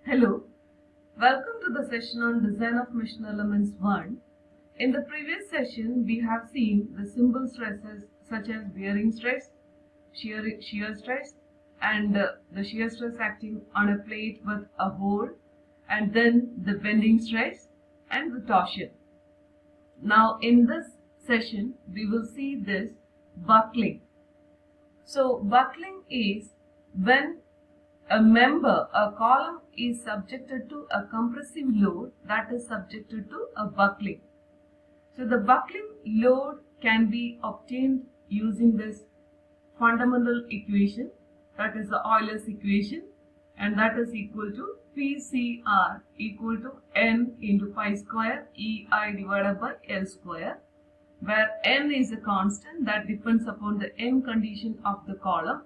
Hello, welcome to the session on Design of Machine Elements 1. In the previous session, we have seen the simple stresses such as bearing stress, shear stress, and the shear stress acting on a plate with a hole, and then the bending stress and the torsion. Now, in this session, we will see this buckling. So, buckling is when a column is subjected to a compressive load that is subjected to a buckling. So the buckling load can be obtained using this fundamental equation, that is the Euler's equation, and that is equal to PCR equal to N into pi square EI divided by L square, where N is a constant that depends upon the end condition of the column,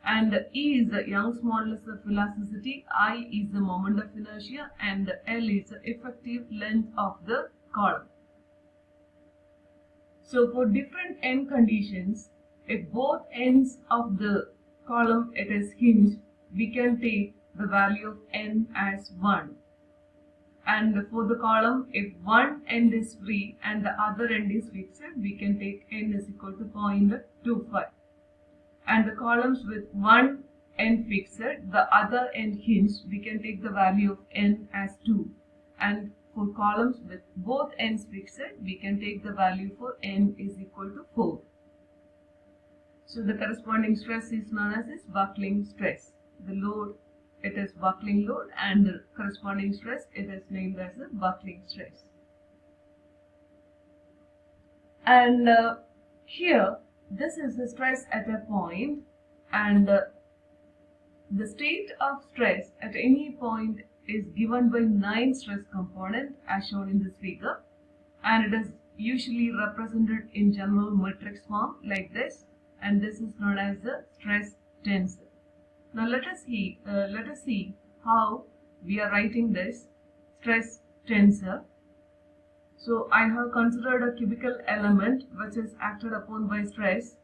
and E is the Young's modulus of elasticity, I is the moment of inertia, and L is the effective length of the column. So for different end conditions, if both ends of the column it is hinged, we can take the value of N as 1. And for the column, if one end is free and the other end is fixed, we can take N is equal to 0.25. And the columns with one end fixed, the other end hinged, we can take the value of N as 2. And for columns with both ends fixed, we can take the value for N is equal to 4. So the corresponding stress is known as this buckling stress. The load, it is buckling load, and the corresponding stress, it is named as the buckling stress. And here, this is the stress at a point, and the state of stress at any point is given by 9 stress components as shown in this figure, and it is usually represented in general matrix form like this, and this is known as the stress tensor. Now let us see how we are writing this stress tensor. So I have considered a cubical element which is acted upon by stress.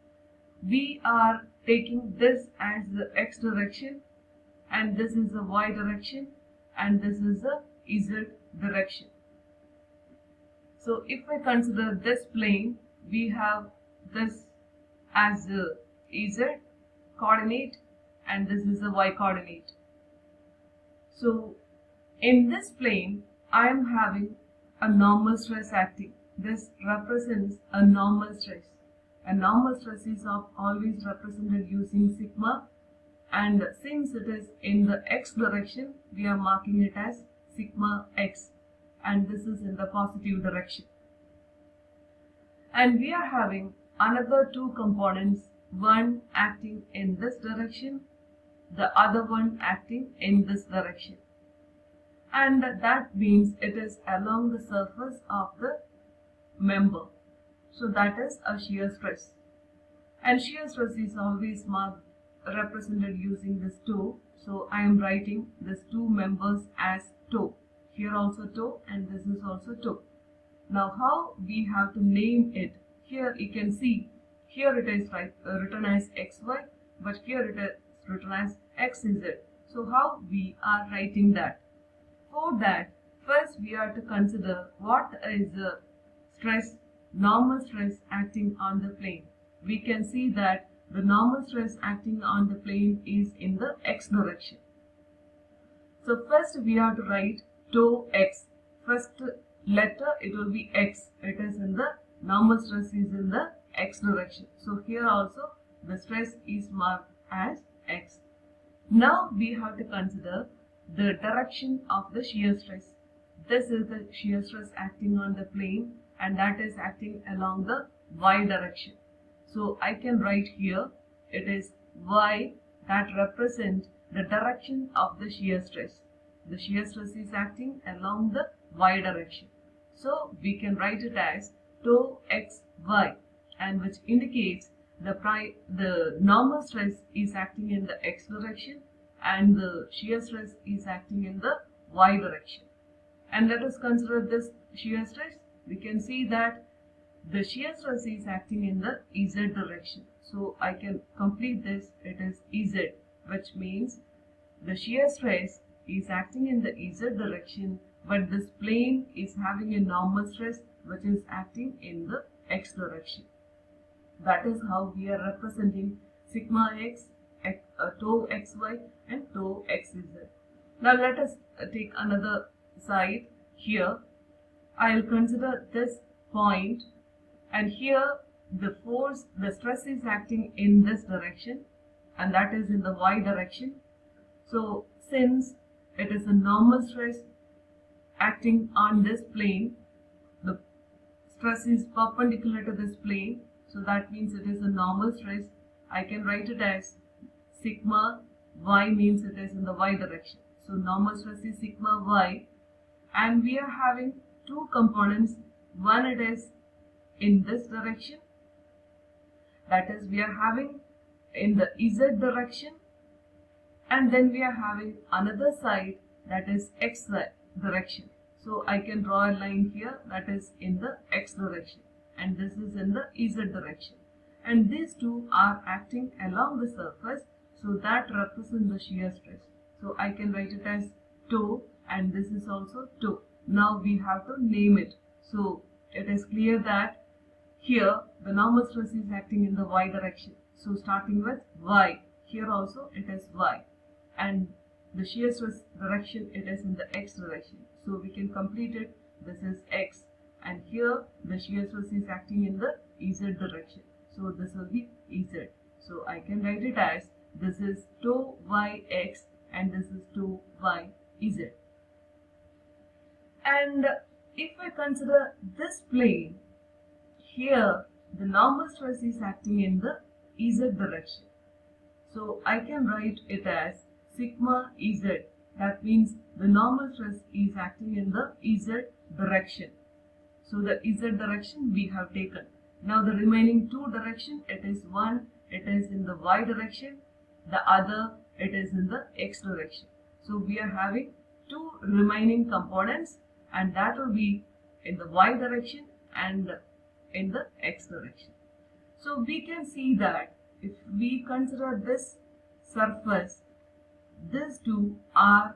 We are taking this as the x direction, and this is the y direction, and this is the z direction. So if I consider this plane, we have this as the z coordinate, and this is the y coordinate. So in this plane, I am having a normal stress acting. This represents a normal stress. A normal stress is always represented using sigma, and since it is in the x direction, we are marking it as sigma x, and this is in the positive direction. And we are having another 2 components, one acting in this direction, the other one acting in this direction. And that means it is along the surface of the member. So that is a shear stress. And shear stress is always represented using this toe. So I am writing these 2 members as toe. Here also toe, and this is also toe. Now how we have to name it? Here you can see, here it is written as xy, but here it is written as xz. So how we are writing that? For that, first we are to consider what is the stress, normal stress acting on the plane. We can see that the normal stress acting on the plane is in the x direction. So first we have to write toe x. First letter, it will be x. It is in the normal stress is in the x direction. So here also the stress is marked as x. Now we have to consider the direction of the shear stress. This is the shear stress acting on the plane, and that is acting along the y direction. So I can write here, it is y that represents the direction of the shear stress. The shear stress is acting along the y direction. So we can write it as toe xy, and which indicates the normal stress is acting in the x direction, and the shear stress is acting in the y direction. And let us consider this shear stress. We can see that the shear stress is acting in the z direction. So I can complete this, it is z, which means the shear stress is acting in the Z direction, but this plane is having a normal stress which is acting in the X direction. That is how we are representing sigma x, tau xy and tau xz. Now let us take another side here. I will consider this point, and here the stress is acting in this direction, and that is in the y direction. So since it is a normal stress acting on this plane, the stress is perpendicular to this plane, so that means it is a normal stress. I can write it as sigma y, means it is in the y direction. So normal stress is sigma y, and we are having two components. One, it is in this direction, that is we are having in the Z direction, and then we are having another side that is X direction. So I can draw a line here that is in the X direction, and this is in the Z direction, and these two are acting along the surface, so that represents the shear stress. So I can write it as tau, and this is also tau. Now we have to name it. So it is clear that here the normal stress is acting in the y direction. So starting with y, here also it is y, and the shear stress direction, it is in the X direction. So we can complete it. This is X, and here the shear stress is acting in the Z direction. So this will be Z. So I can write it as this is tau yx and this is tau yz. And if I consider this plane, here the normal stress is acting in the Z direction. So I can write it as sigma Z. That means the normal stress is acting in the Z direction. So the Z direction we have taken. Now the remaining two direction, it is one, it is in the Y direction, the other it is in the X direction. So we are having two remaining components, and that will be in the Y direction and in the X direction. So we can see that if we consider this surface, these two are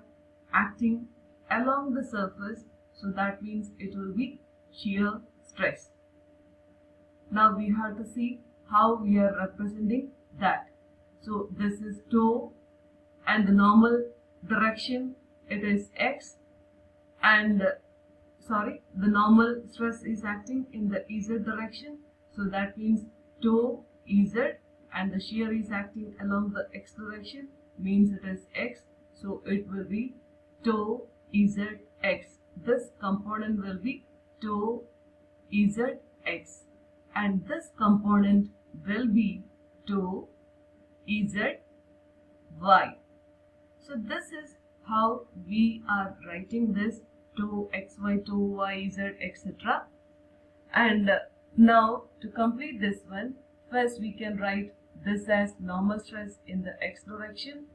acting along the surface, so that means it will be shear stress. Now we have to see how we are representing that. So this is tau, and the normal direction it is X, and the normal stress is acting in the Z direction, so that means tau Z, and the shear is acting along the X direction, means it is X, so it will be tau ZX. This component will be tau ZX, and this component will be tau ZY. So this is how we are writing this tau xy, tau yz, etc. And now to complete this one, first we can write this as normal stress in the X direction,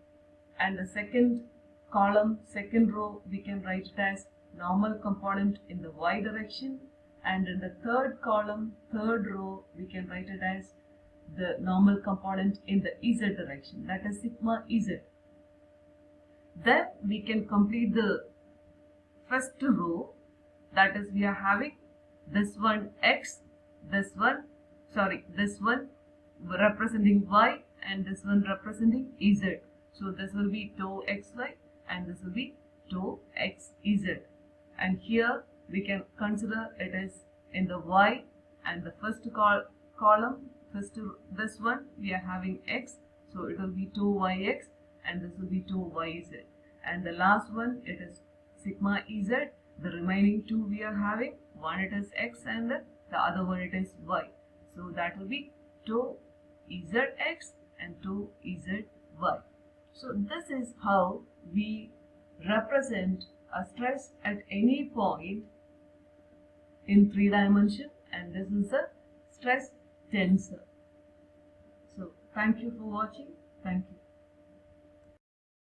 and the second column, second row, we can write it as normal component in the Y direction, and in the third column, third row, we can write it as the normal component in the Z direction, that is sigma Z. Then we can complete the first row, that is we are having this one X, this one representing Y, and this one representing Z. So this will be tau xy and this will be tau xz. And here we can consider it is in the Y, and the first column, this one we are having X, so it will be tau yx and this will be tau yz. And the last one, it is sigma z. The remaining two we are having, one it is X and the other one it is Y. So that will be tau zx and tau zy. So this is how we represent a stress at any point in 3 dimension, and this is a stress tensor. So thank you for watching. Thank you.